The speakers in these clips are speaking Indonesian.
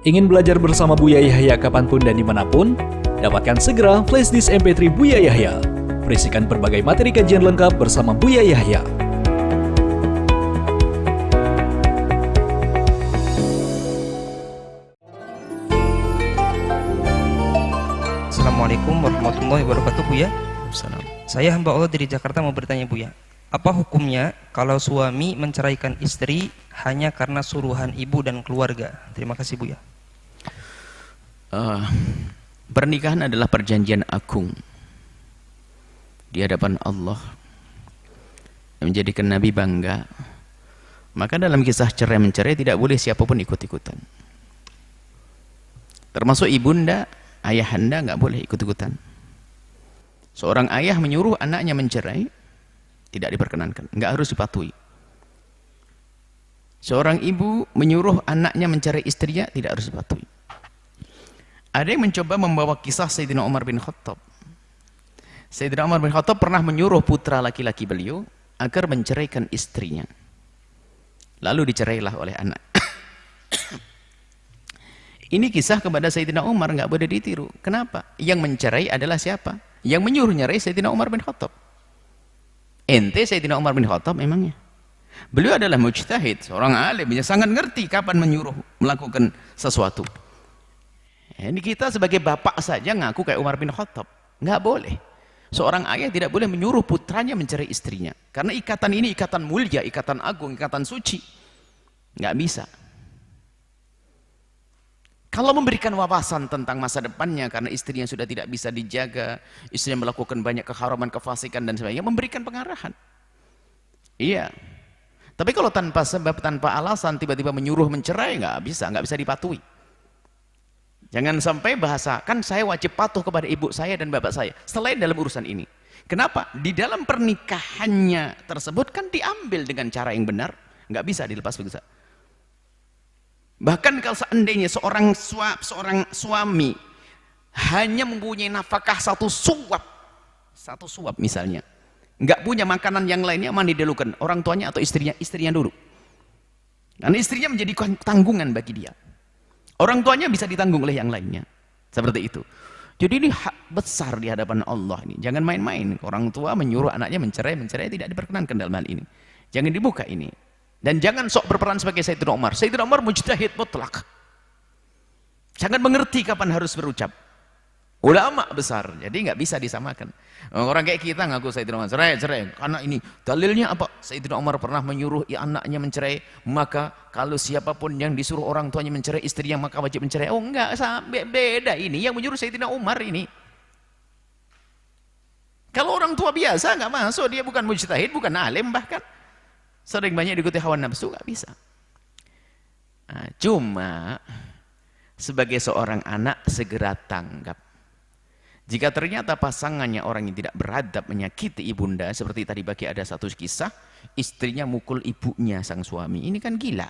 Ingin belajar bersama Buya Yahya kapanpun dan dimanapun? Dapatkan segera flashdisk MP3 Buya Yahya. Berisikan berbagai materi kajian lengkap bersama Buya Yahya. Assalamualaikum warahmatullahi wabarakatuh, Buya. Salam. Saya hamba Allah dari Jakarta mau bertanya, Buya. Apa hukumnya kalau suami menceraikan istri hanya karena suruhan ibu dan keluarga? Terima kasih, Buya. Pernikahan adalah perjanjian agung di hadapan Allah yang menjadikan Nabi bangga. Maka dalam kisah cerai mencerai tidak boleh siapapun ikut-ikutan, termasuk ibunda, ayahanda nggak boleh ikut-ikutan. Seorang ayah menyuruh anaknya mencerai tidak diperkenankan, nggak harus dipatuhi. Seorang ibu menyuruh anaknya mencerai istrinya tidak harus dipatuhi. Ada yang mencoba membawa kisah Sayyidina Umar bin Khattab. Sayyidina Umar bin Khattab pernah menyuruh putra laki-laki beliau agar menceraikan istrinya, lalu dicerailah oleh anak. Ini kisah kepada Sayyidina Umar, nggak boleh ditiru. Kenapa? Yang mencerai adalah siapa? Yang menyuruh nyerai Sayyidina Umar bin Khattab. Ente Sayyidina Umar bin Khattab memangnya? Beliau adalah mujtahid, seorang alim yang sangat ngerti kapan menyuruh melakukan sesuatu. Ini kita sebagai bapak saja ngaku kayak Umar bin Khattab. Nggak boleh. Seorang ayah tidak boleh menyuruh putranya mencerai istrinya. Karena ikatan ini ikatan mulia, ikatan agung, ikatan suci. Nggak bisa. Kalau memberikan wawasan tentang masa depannya karena istrinya sudah tidak bisa dijaga, istrinya melakukan banyak keharaman, kefasikan dan sebagainya, memberikan pengarahan. Iya. Tapi kalau tanpa sebab, tanpa alasan tiba-tiba menyuruh mencerai, nggak bisa dipatuhi. Jangan sampai bahasa, kan saya wajib patuh kepada ibu saya dan bapak saya selain dalam urusan ini. Kenapa? Di dalam pernikahannya tersebut kan diambil dengan cara yang benar, nggak bisa dilepas begitu. Bahkan kalau seandainya seorang suami hanya mempunyai nafkah satu suap misalnya, nggak punya makanan yang lainnya, mana didelukan orang tuanya atau istrinya dulu, karena istrinya menjadi tanggungan bagi dia. Orang tuanya bisa ditanggung oleh yang lainnya, seperti itu. Jadi ini hak besar di hadapan Allah ini. Jangan main-main. Orang tua menyuruh anaknya mencerai tidak diperkenankan dalam hal ini. Jangan dibuka ini. Dan jangan sok berperan sebagai Sayyidina Umar. Sayyidina Umar mujtahid mutlak. Sangat mengerti kapan harus berucap. Ulama besar, jadi nggak bisa disamakan. Orang kayak kita ngaku Sayyidina Umar cerai, karena ini dalilnya apa? Sayyidina Umar pernah menyuruh anaknya mencerai, maka kalau siapapun yang disuruh orang tuanya mencerai istrinya maka wajib mencerai. Oh enggak, beda ini. Yang menyuruh Sayyidina Umar ini. Kalau orang tua biasa nggak masuk, dia bukan mujtahid, bukan alim, bahkan sering banyak diikuti hawa nafsu, nggak bisa. Nah, cuma sebagai seorang anak segera tanggap. Jika ternyata pasangannya orang yang tidak beradab, menyakiti ibunda, seperti tadi bagi ada satu kisah, istrinya mukul ibunya sang suami. Ini kan gila.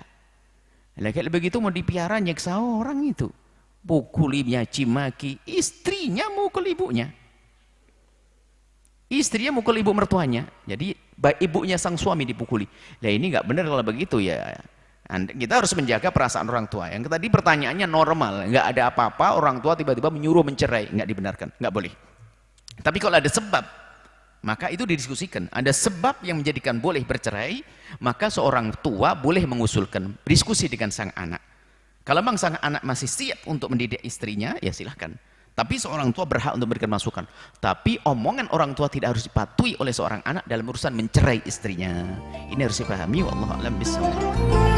Kalau begitu mau dipiara nyeksa orang itu. Pukulinya, cimaki, istrinya mukul ibunya. Istrinya mukul ibu mertuanya. Jadi ibunya sang suami dipukuli. Nah ini nggak benar kalau begitu ya. Kita harus menjaga perasaan orang tua. Yang tadi pertanyaannya normal, nggak ada apa-apa, orang tua tiba-tiba menyuruh mencerai, nggak dibenarkan, nggak boleh. Tapi kalau ada sebab, maka itu didiskusikan. Ada sebab yang menjadikan boleh bercerai, maka seorang tua boleh mengusulkan diskusi dengan sang anak. Kalau memang sang anak masih siap untuk mendidik istrinya, ya silahkan. Tapi seorang tua berhak untuk memberikan masukan. Tapi omongan orang tua tidak harus dipatuhi oleh seorang anak dalam urusan mencerai istrinya. Ini harus dipahami. Wallahu a'lam bishawab.